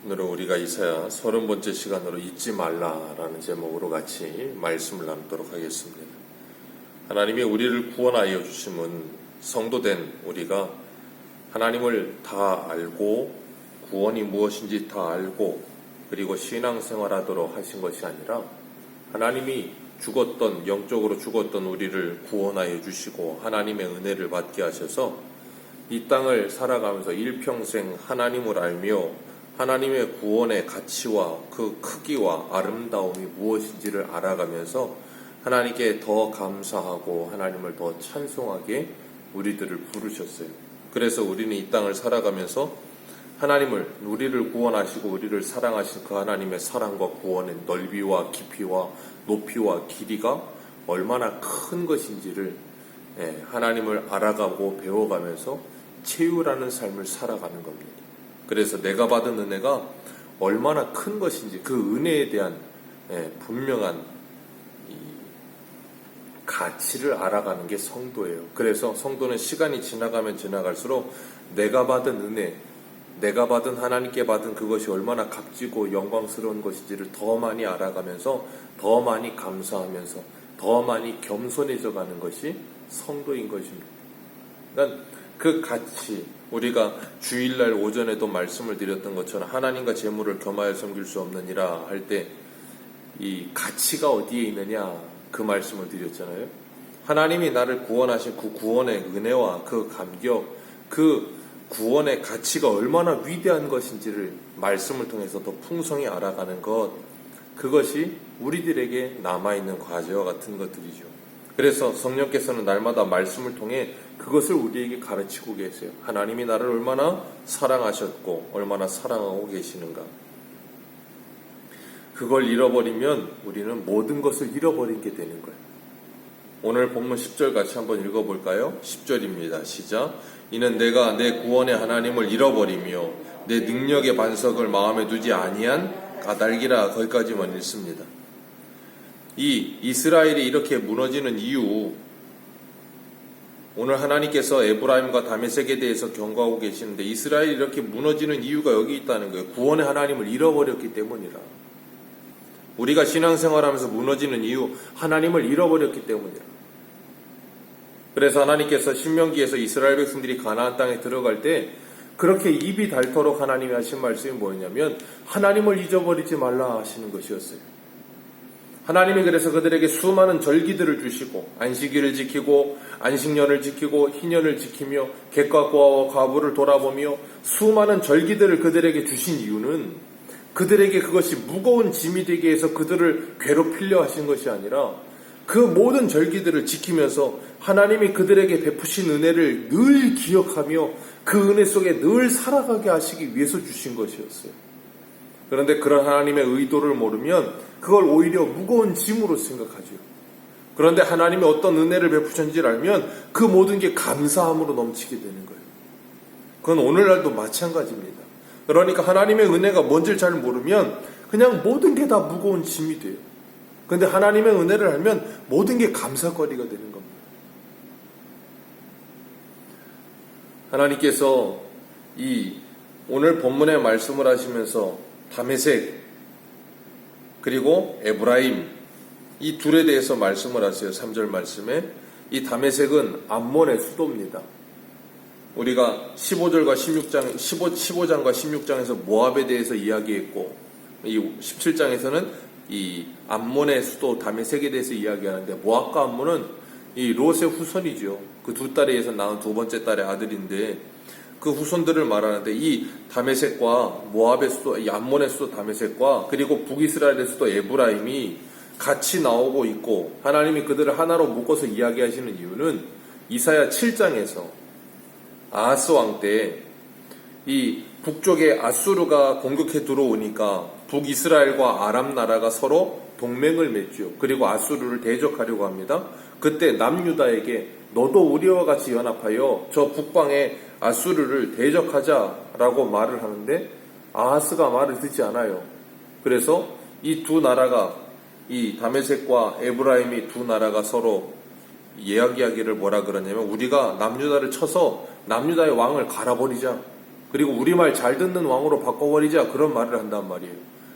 오늘은 우리가 이사야 30번째 시간으로 잊지 말라라는 제목으로 같이 말씀을 나누도록 하겠습니다. 하나님이 우리를 구원하여 주심은 성도된 우리가 하나님을 다 알고 구원이 무엇인지 다 알고 그리고 신앙생활하도록 하신 것이 아니라 하나님이 영적으로 죽었던 우리를 구원하여 주시고 하나님의 은혜를 받게 하셔서 이 땅을 살아가면서 일평생 하나님을 알며 하나님의 구원의 가치와 그 크기와 아름다움이 무엇인지를 알아가면서 하나님께 더 감사하고 하나님을 더 찬송하게 우리들을 부르셨어요. 그래서 우리는 이 땅을 살아가면서 우리를 구원하시고 우리를 사랑하신 그 하나님의 사랑과 구원의 넓이와 깊이와 높이와 길이가 얼마나 큰 것인지를 하나님을 알아가고 배워가면서 채우라는 삶을 살아가는 겁니다. 그래서 내가 받은 은혜가 얼마나 큰 것인지 그 은혜에 대한 분명한 가치를 알아가는 게 성도예요. 그래서 성도는 시간이 지나가면 지나갈수록 내가 받은 은혜, 내가 받은 하나님께 받은 그것이 얼마나 값지고 영광스러운 것인지를 더 많이 알아가면서 더 많이 감사하면서 더 많이 겸손해져 가는 것이 성도인 것입니다. 그러니까 그 가치, 우리가 주일날 오전에도 말씀을 드렸던 것처럼 하나님과 재물을 겸하여 섬길 수 없느니라 할 때 이 가치가 어디에 있느냐 그 말씀을 드렸잖아요. 하나님이 나를 구원하신 그 구원의 은혜와 그 감격, 그 구원의 가치가 얼마나 위대한 것인지를 말씀을 통해서 더 풍성히 알아가는 것, 그것이 우리들에게 남아있는 과제와 같은 것들이죠. 그래서 성령께서는 날마다 말씀을 통해 그것을 우리에게 가르치고 계세요. 하나님이 나를 얼마나 사랑하셨고 얼마나 사랑하고 계시는가. 그걸 잃어버리면 우리는 모든 것을 잃어버린 게 되는 거예요. 오늘 본문 10절 같이 한번 읽어볼까요? 10절입니다. 시작. 이는 내가 내 구원의 하나님을 잃어버리며 내 능력의 반석을 마음에 두지 아니한 까닭이라. 거기까지만 읽습니다. 이 이스라엘이 이렇게 무너지는 이유, 오늘 하나님께서 에브라임과 다메섹에 대해서 경고하고 계시는데 이스라엘이 이렇게 무너지는 이유가 여기 있다는 거예요. 구원의 하나님을 잃어버렸기 때문이라. 우리가 신앙생활하면서 무너지는 이유, 하나님을 잃어버렸기 때문이라. 그래서 하나님께서 신명기에서 이스라엘 백성들이 가나안 땅에 들어갈 때 그렇게 입이 닳도록 하나님이 하신 말씀이 뭐였냐면 하나님을 잊어버리지 말라 하시는 것이었어요. 하나님이 그래서 그들에게 수많은 절기들을 주시고 안식일을 지키고 안식년을 지키고 희년을 지키며 객과 고아와 과부를 돌아보며 수많은 절기들을 그들에게 주신 이유는 그들에게 그것이 무거운 짐이 되게 해서 그들을 괴롭히려 하신 것이 아니라 그 모든 절기들을 지키면서 하나님이 그들에게 베푸신 은혜를 늘 기억하며 그 은혜 속에 늘 살아가게 하시기 위해서 주신 것이었어요. 그런데 그런 하나님의 의도를 모르면 그걸 오히려 무거운 짐으로 생각하죠. 그런데 하나님이 어떤 은혜를 베푸셨는지를 알면 그 모든 게 감사함으로 넘치게 되는 거예요. 그건 오늘날도 마찬가지입니다. 그러니까 하나님의 은혜가 뭔지를 잘 모르면 그냥 모든 게 다 무거운 짐이 돼요. 그런데 하나님의 은혜를 알면 모든 게 감사거리가 되는 겁니다. 하나님께서 오늘 본문의 말씀을 하시면서 다메섹 그리고 에브라임 이 둘에 대해서 말씀을 하세요. 3절 말씀에 이 다메섹은 암몬의 수도입니다. 우리가 15장과 16장에서 모압에 대해서 이야기했고 이 17장에서는 이 암몬의 수도 다메섹에 대해서 이야기하는데 모압과 암몬은 이 롯의 후손이죠. 그 두 딸에 의해서 낳은 두 번째 딸의 아들인데 그 후손들을 말하는데 이 다메섹과 모압의 수도, 이 암몬의 수도 다메섹과 그리고 북이스라엘의 수도 에브라임이 같이 나오고 있고 하나님이 그들을 하나로 묶어서 이야기하시는 이유는 이사야 7장에서 아하스 왕 때 이 북쪽에 아수르가 공격해 들어오니까 북이스라엘과 아람 나라가 서로 동맹을 맺죠. 그리고 아수르를 대적하려고 합니다. 그때 남유다에게 너도 우리와 같이 연합하여 저 북방의 아수르를 대적하자라고 말을 하는데 아하스가 말을 듣지 않아요. 그래서 이 두 나라가 이 다메섹과 에브라임이 두 나라가 서로 이야기하기를 뭐라 그러냐면 우리가 남유다를 쳐서 남유다의 왕을 갈아버리자. 그리고 우리말 잘 듣는 왕으로 바꿔버리자, 그런 말을 한단 말이에요.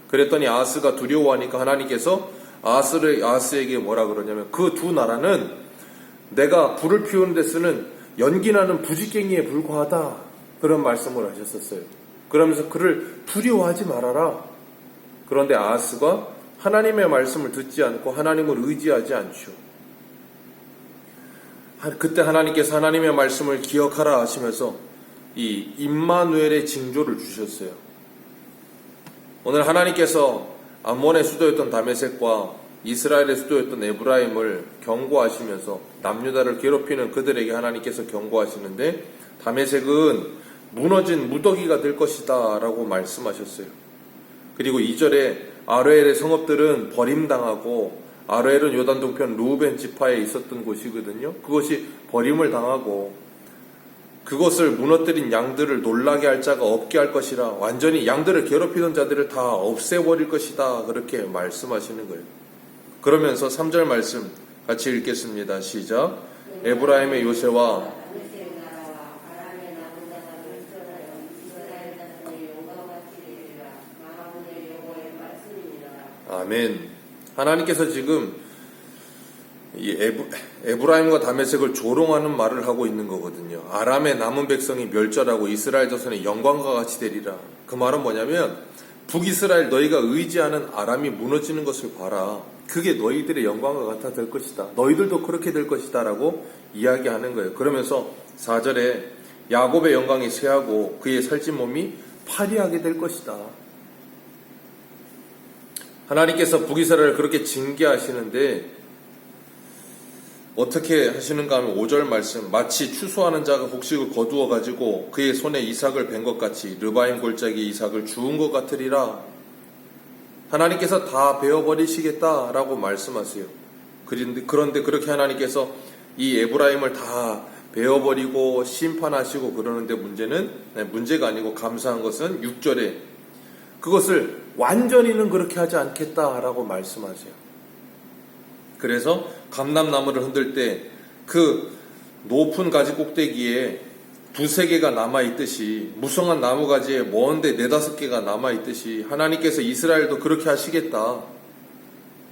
그랬더니 아하스가 두려워하니까 하나님께서 아하스에게 뭐라 그러냐면, 그 두 나라는 내가 불을 피우는 데 쓰는 연기나는 부지깽이에 불과하다, 그런 말씀을 하셨었어요. 그러면서 그를 두려워하지 말아라. 그런데 아하스가 하나님의 말씀을 듣지 않고 하나님을 의지하지 않죠. 그때 하나님께서 하나님의 말씀을 기억하라 하시면서 이 임마누엘의 징조를 주셨어요. 오늘 하나님께서 암몬의 수도였던 다메섹과 이스라엘의 수도였던 에브라임을 경고하시면서 남유다를 괴롭히는 그들에게 하나님께서 경고하시는데, 다메섹은 무너진 무더기가 될 것이다 라고 말씀하셨어요. 그리고 2절에 아르엘의 성읍들은 버림당하고, 아르엘은 요단 동편 루벤 지파에 있었던 곳이거든요. 그것이 버림을 당하고 그것을 무너뜨린 양들을 놀라게 할 자가 없게 할 것이라, 완전히 양들을 괴롭히던 자들을 다 없애버릴 것이다, 그렇게 말씀하시는 거예요. 그러면서 3절 말씀 같이 읽겠습니다. 시작. 에브라임의 요새와 아멘. 하나님께서 지금 이 에브라임과 다메섹을 조롱하는 말을 하고 있는 거거든요. 아람의 남은 백성이 멸절하고 이스라엘 자손의 영광과 같이 되리라. 그 말은 뭐냐면, 북이스라엘 너희가 의지하는 아람이 무너지는 것을 봐라. 그게 너희들의 영광과 같아 될 것이다. 너희들도 그렇게 될 것이다 라고 이야기하는 거예요. 그러면서 4절에 야곱의 영광이 쇠하고 그의 살찐 몸이 파리하게 될 것이다. 하나님께서 북이스라엘을 그렇게 징계하시는데 어떻게 하시는가 하면 5절 말씀, 마치 추수하는 자가 곡식을 거두어 가지고 그의 손에 이삭을 벤 것 같이 르바임 골짜기 이삭을 주운 것 같으리라. 하나님께서 다 베어버리시겠다라고 말씀하세요. 그런데 그렇게 하나님께서 이 에브라임을 다 베어버리고 심판하시고 그러는데 문제가 아니고 감사한 것은 6절에 그것을 완전히는 그렇게 하지 않겠다라고 말씀하세요. 그래서 감람나무를 흔들 때 그 높은 가지 꼭대기에 2-3개가 남아있듯이, 무성한 나무가지에 먼데 4-5개가 남아있듯이 하나님께서 이스라엘도 그렇게 하시겠다,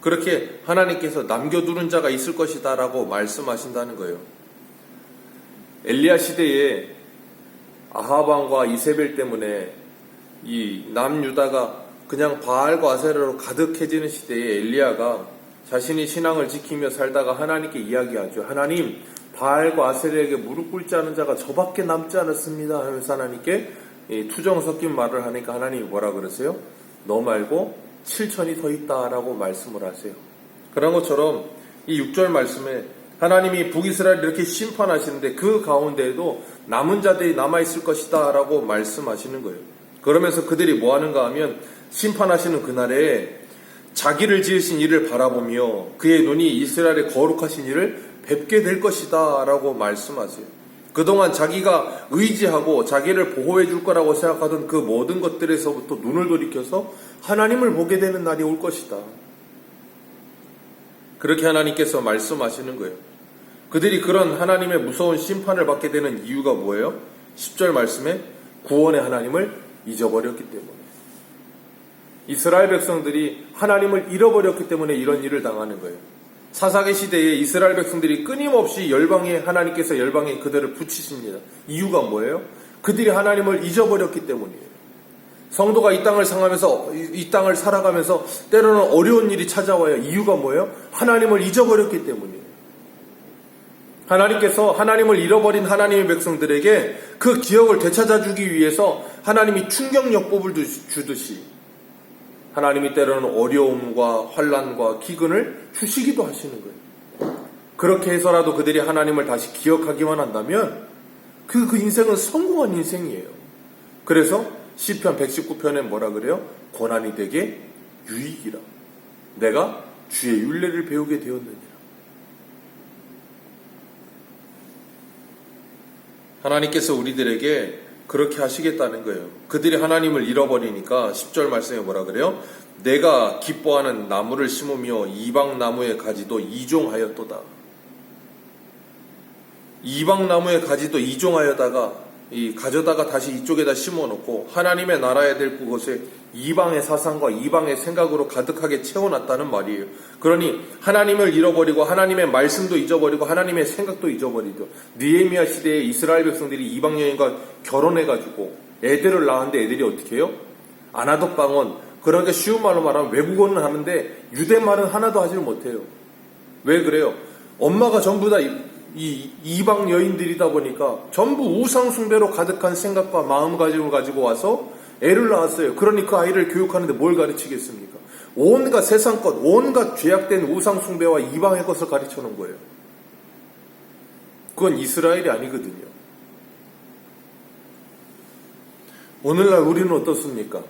그렇게 하나님께서 남겨두는 자가 있을 것이다 라고 말씀하신다는 거예요. 엘리야 시대에 아하방과 이세벨 때문에 이 남유다가 그냥 바알과 아세라로 가득해지는 시대에 엘리야가 자신이 신앙을 지키며 살다가 하나님께 이야기하죠. 하나님, 바알과 아세라에게 무릎 꿇지 않은 자가 저밖에 남지 않았습니다 하면서 하나님께 투정 섞인 말을 하니까 하나님이 뭐라 그러세요? 너 말고 7천이 더 있다라고 말씀을 하세요. 그런 것처럼 이 6절 말씀에 하나님이 북이스라엘을 이렇게 심판하시는데 그 가운데에도 남은 자들이 남아있을 것이다 라고 말씀하시는 거예요. 그러면서 그들이 뭐 하는가 하면, 심판하시는 그날에 자기를 지으신 이를 바라보며 그의 눈이 이스라엘의 거룩하신 이를 뵙게 될 것이다 라고 말씀하세요. 그동안 자기가 의지하고 자기를 보호해 줄 거라고 생각하던 그 모든 것들에서부터 눈을 돌이켜서 하나님을 보게 되는 날이 올 것이다. 그렇게 하나님께서 말씀하시는 거예요. 그들이 그런 하나님의 무서운 심판을 받게 되는 이유가 뭐예요? 10절 말씀에 구원의 하나님을 잊어버렸기 때문에. 이스라엘 백성들이 하나님을 잃어버렸기 때문에 이런 일을 당하는 거예요. 사사기 시대에 이스라엘 백성들이 끊임없이 하나님께서 열방에 그들을 붙이십니다. 이유가 뭐예요? 그들이 하나님을 잊어버렸기 때문이에요. 성도가 이 땅을 이 땅을 살아가면서 때로는 어려운 일이 찾아와요. 이유가 뭐예요? 하나님을 잊어버렸기 때문이에요. 하나님께서 하나님을 잃어버린 하나님의 백성들에게 그 기억을 되찾아주기 위해서 하나님이 충격요법을 주듯이 하나님이 때로는 어려움과 환난과 기근을 주시기도 하시는 거예요. 그렇게 해서라도 그들이 하나님을 다시 기억하기만 한다면 그 인생은 성공한 인생이에요. 그래서 시편 119편에 뭐라 그래요? 고난이 되게 유익이라. 내가 주의 율례를 배우게 되었느니라. 하나님께서 우리들에게 그렇게 하시겠다는 거예요. 그들이 하나님을 잃어버리니까 10절 말씀에 뭐라 그래요? 내가 기뻐하는 나무를 심으며 이방 나무의 가지도 이종하였도다. 이방 나무의 가지도 이종하여다가 가져다가 다시 이쪽에다 심어놓고 하나님의 나라에 될 그것에 이방의 사상과 이방의 생각으로 가득하게 채워놨다는 말이에요. 그러니 하나님을 잃어버리고 하나님의 말씀도 잊어버리고 하나님의 생각도 잊어버리죠. 느헤미야 시대에 이스라엘 백성들이 이방 여인과 결혼해가지고 애들을 낳았는데 애들이 어떻게 해요? 아나독방언, 그러니까 쉬운 말로 말하면 외국어는 하는데 유대말은 하나도 하질 못해요. 왜 그래요? 엄마가 전부 다 이방 여인들이다 보니까 전부 우상 숭배로 가득한 생각과 마음가짐을 가지고 와서 애를 낳았어요. 그러니 그 아이를 교육하는데 뭘 가르치겠습니까? 온갖 세상 것, 온갖 죄악된 우상 숭배와 이방의 것을 가르쳐 놓은 거예요. 그건 이스라엘이 아니거든요. 오늘날 우리는 어떻습니까?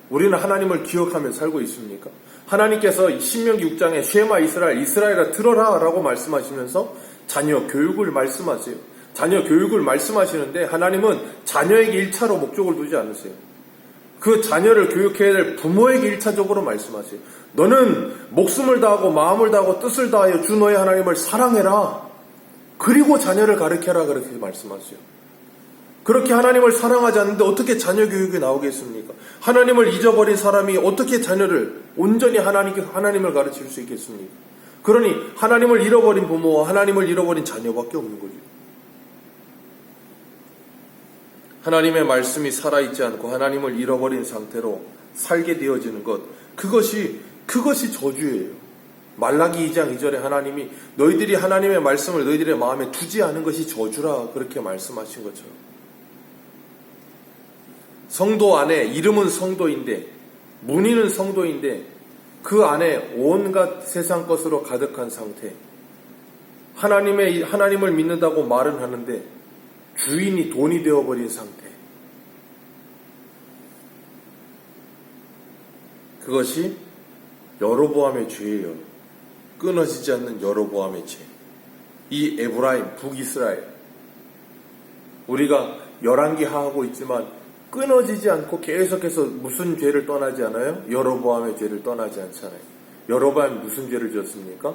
우리는 하나님을 기억하며 살고 있습니까? 하나님께서 신명기 6장에 쉐마 이스라엘아 들어라 라고 말씀하시면서 자녀 교육을 말씀하세요. 자녀 교육을 말씀하시는데 하나님은 자녀에게 1차로 목적을 두지 않으세요. 그 자녀를 교육해야 될 부모에게 1차적으로 말씀하세요. 너는 목숨을 다하고 마음을 다하고 뜻을 다하여 주 너의 하나님을 사랑해라. 그리고 자녀를 가르쳐라 그렇게 말씀하세요. 그렇게 하나님을 사랑하지 않는데 어떻게 자녀 교육이 나오겠습니까? 하나님을 잊어버린 사람이 어떻게 자녀를 온전히 하나님을 가르칠 수 있겠습니까? 그러니 하나님을 잃어버린 부모와 하나님을 잃어버린 자녀밖에 없는 거죠. 하나님의 말씀이 살아있지 않고 하나님을 잃어버린 상태로 살게 되어지는 것, 그것이 저주예요. 말라기 2장 2절에 하나님이 너희들이 하나님의 말씀을 너희들의 마음에 두지 않은 것이 저주라 그렇게 말씀하신 것처럼, 성도 안에 이름은 성도인데 문의는 성도인데 그 안에 온갖 세상 것으로 가득한 상태, 하나님을 믿는다고 말은 하는데 주인이 돈이 되어버린 상태, 그것이 여로보암의 죄예요. 끊어지지 않는 여로보암의 죄. 이 에브라임, 북이스라엘, 우리가 열왕기하하고 있지만 끊어지지 않고 계속해서 무슨 죄를 떠나지 않아요? 여로보암의 죄를 떠나지 않잖아요. 여로보암이 무슨 죄를 지었습니까?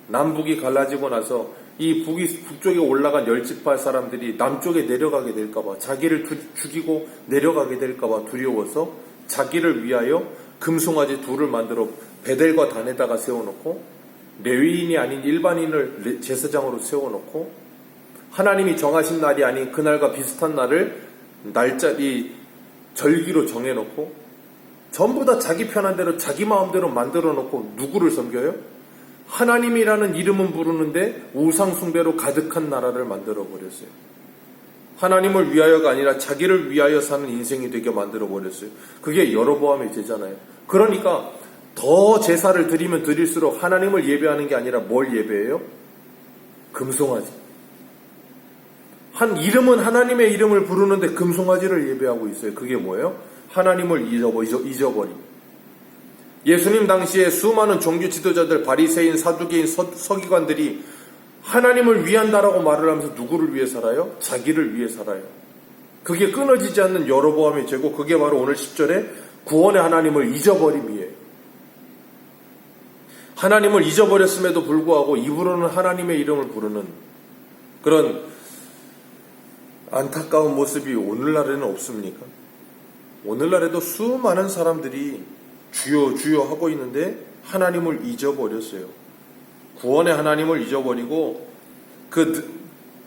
남북이 갈라지고 나서 이 북쪽에 올라간 10지파 사람들이 남쪽에 내려가게 될까봐, 자기를 죽이고 내려가게 될까봐 두려워서 자기를 위하여 금송아지 둘을 만들어 베델과 단에다가 세워놓고 레위인이 아닌 일반인을 제사장으로 세워놓고 하나님이 정하신 날이 아닌 그날과 비슷한 날을 날짜리 절기로 정해놓고 전부 다 자기 편한 대로 자기 마음대로 만들어 놓고 누구를 섬겨요? 하나님이라는 이름은 부르는데 우상 숭배로 가득한 나라를 만들어 버렸어요. 하나님을 위하여가 아니라 자기를 위하여 사는 인생이 되게 만들어 버렸어요. 그게 여로보암의 죄잖아요. 그러니까 더 제사를 드리면 드릴수록 하나님을 예배하는 게 아니라 뭘 예배해요? 금송아지. 한 이름은 하나님의 이름을 부르는데 금송아지를 예배하고 있어요. 그게 뭐예요? 하나님을 잊어버림. 예수님 당시에 수많은 종교 지도자들, 바리새인, 사두개인, 서기관들이 하나님을 위한다라고 말을 하면서 누구를 위해 살아요? 자기를 위해 살아요. 그게 끊어지지 않는 여로보암의 죄고, 그게 바로 오늘 10절에 구원의 하나님을 잊어버림이에요. 하나님을 잊어버렸음에도 불구하고 입으로는 하나님의 이름을 부르는 그런 안타까운 모습이 오늘날에는 없습니까? 오늘날에도 수많은 사람들이 주여 주여 하고 있는데 하나님을 잊어버렸어요. 구원의 하나님을 잊어버리고 그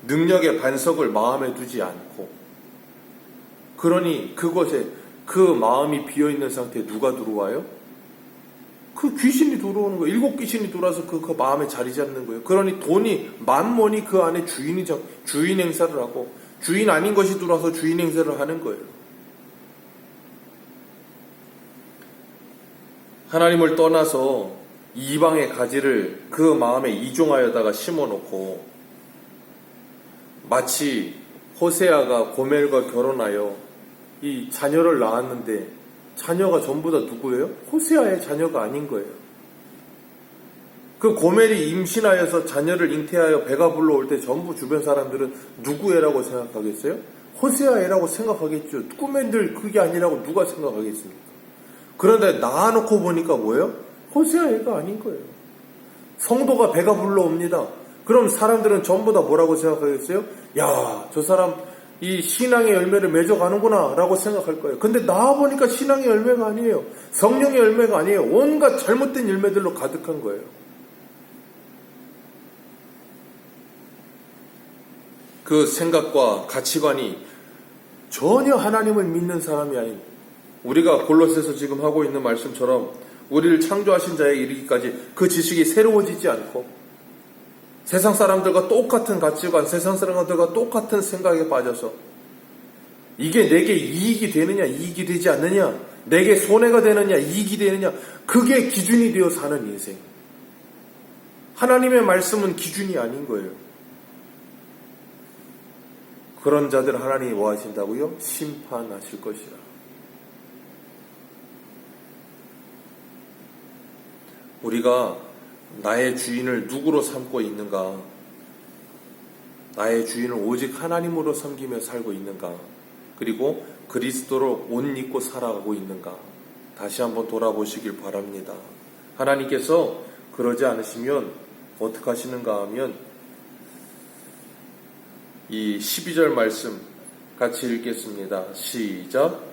능력의 반석을 마음에 두지 않고, 그러니 그곳에 그 마음이 비어있는 상태에 누가 들어와요? 그 귀신이 들어오는 거예요. 7 귀신이 들어와서 그 마음에 자리 잡는 거예요. 그러니 돈이, 만몬이 그 안에 주인 행사를 하고, 주인 아닌 것이 들어와서 주인 행세를 하는 거예요. 하나님을 떠나서 이방의 가지를 그 마음에 이종하여다가 심어놓고, 마치 호세아가 고멜과 결혼하여 이 자녀를 낳았는데 자녀가 전부 다 누구예요? 호세아의 자녀가 아닌 거예요. 그 고멜이 임신하여서 자녀를 잉태하여 배가 불러올 때 전부 주변 사람들은 누구 애라고 생각하겠어요? 호세아 애라고 생각하겠죠. 꿈엔들 그게 아니라고 누가 생각하겠습니까? 그런데 낳아놓고 보니까 뭐예요? 호세아 애가 아닌 거예요. 성도가 배가 불러옵니다. 그럼 사람들은 전부 다 뭐라고 생각하겠어요? 야, 저 사람 이 신앙의 열매를 맺어가는구나 라고 생각할 거예요. 근데 나와보니까 신앙의 열매가 아니에요. 성령의 열매가 아니에요. 온갖 잘못된 열매들로 가득한 거예요. 그 생각과 가치관이 전혀 하나님을 믿는 사람이 아닌, 우리가 골로새서 지금 하고 있는 말씀처럼 우리를 창조하신 자에 이르기까지 그 지식이 새로워지지 않고 세상 사람들과 똑같은 가치관, 세상 사람들과 똑같은 생각에 빠져서 이게 내게 이익이 되느냐, 이익이 되지 않느냐, 내게 손해가 되느냐, 이익이 되느냐, 그게 기준이 되어 사는 인생. 하나님의 말씀은 기준이 아닌 거예요. 그런 자들 하나님이 뭐 하신다고요? 심판하실 것이라. 우리가 나의 주인을 누구로 삼고 있는가? 나의 주인을 오직 하나님으로 섬기며 살고 있는가? 그리고 그리스도로 옷 입고 살아가고 있는가? 다시 한번 돌아보시길 바랍니다. 하나님께서 그러지 않으시면 어떻게 하시는가 하면 이 12절 말씀 같이 읽겠습니다. 시작.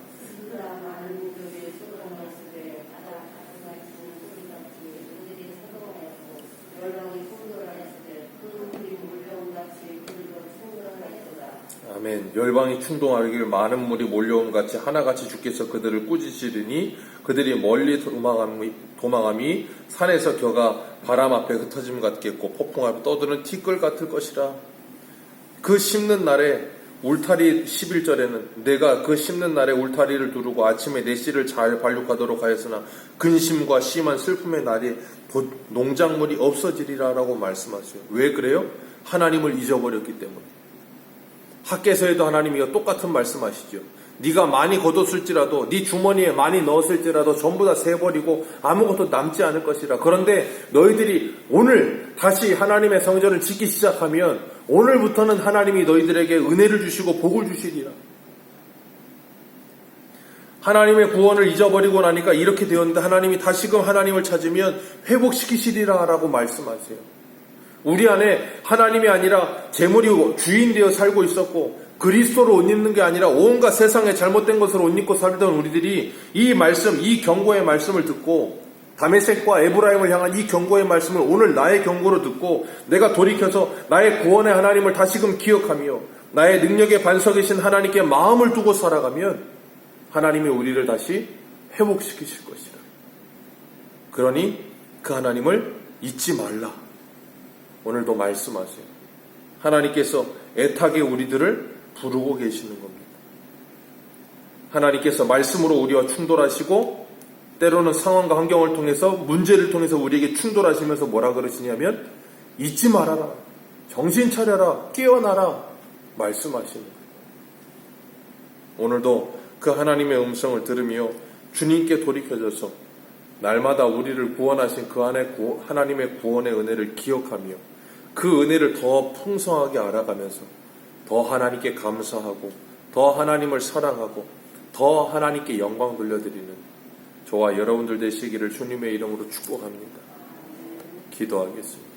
아멘. 열방이 충동하길 많은 물이 몰려옴 같이 하나같이 주께서 그들을 꾸짖으리니 그들이 멀리 도망함이 산에서 겨가 바람 앞에 흩어짐 같겠고 폭풍 앞에 떠드는 티끌 같을 것이라. 그 심는 날에 울타리 11절에는 내가 그 심는 날에 울타리를 두르고 아침에 내 씨를 잘 발육하도록 하였으나 근심과 심한 슬픔의 날이 곧 농작물이 없어지리라 라고 말씀하세요. 왜 그래요? 하나님을 잊어버렸기 때문에. 학개서에도 하나님이 똑같은 말씀하시죠. 네가 많이 거뒀을지라도 네 주머니에 많이 넣었을지라도 전부 다 세버리고 아무것도 남지 않을 것이라. 그런데 너희들이 오늘 다시 하나님의 성전을 짓기 시작하면 오늘부터는 하나님이 너희들에게 은혜를 주시고 복을 주시리라. 하나님의 구원을 잊어버리고 나니까 이렇게 되었는데 하나님이 다시금 하나님을 찾으면 회복시키시리라 라고 말씀하세요. 우리 안에 하나님이 아니라 재물이 주인 되어 살고 있었고 그리스도로 옷 입는 게 아니라 온갖 세상에 잘못된 것으로 옷 입고 살던 우리들이 이 말씀, 이 경고의 말씀을 듣고 다메섹과 에브라임을 향한 이 경고의 말씀을 오늘 나의 경고로 듣고 내가 돌이켜서 나의 구원의 하나님을 다시금 기억하며 나의 능력의 반석이신 하나님께 마음을 두고 살아가면 하나님이 우리를 다시 회복시키실 것이라. 그러니 그 하나님을 잊지 말라. 오늘도 말씀하세요. 하나님께서 애타게 우리들을 부르고 계시는 겁니다. 하나님께서 말씀으로 우리와 충돌하시고 때로는 상황과 환경을 통해서 문제를 통해서 우리에게 충돌하시면서 뭐라 그러시냐면 잊지 말아라. 정신 차려라. 깨어나라. 말씀하시는 거예요. 오늘도 그 하나님의 음성을 들으며 주님께 돌이켜져서 날마다 우리를 구원하신 그 안에 하나님의 구원의 은혜를 기억하며 그 은혜를 더 풍성하게 알아가면서 더 하나님께 감사하고 더 하나님을 사랑하고 더 하나님께 영광 돌려드리는 저와 여러분들 되시기를 주님의 이름으로 축복합니다. 기도하겠습니다.